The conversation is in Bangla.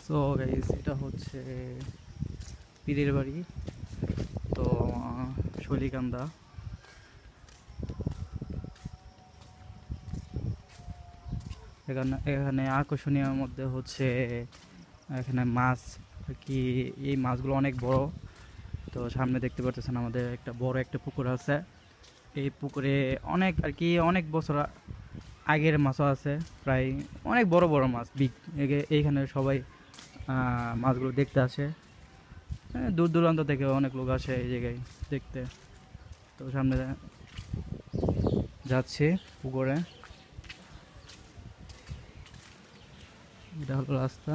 সো গাইস, এটা হচ্ছে পীরের বাড়ি। তো শলিকান্দা। এখানে এখানে আকর্ষণীয় মধ্যে হচ্ছে এখানে মাছ আর কি। এই মাছগুলো অনেক বড়। তো সামনে দেখতে পাচ্ছেন আমাদের একটা বড় একটা পুকুর আছে। এই পুকুরে অনেক আর কি অনেক বছর আগের মাছও আছে। প্রায় অনেক বড় বড় মাছ বিগ। এইখানে সবাই মাছগুলো দেখতে আসে। দূর দূরান্ত থেকে অনেক লোক আসে এই জায়গায় দেখতে। তো সামনে যাচ্ছি পুকুরে। এটা হলো রাস্তা।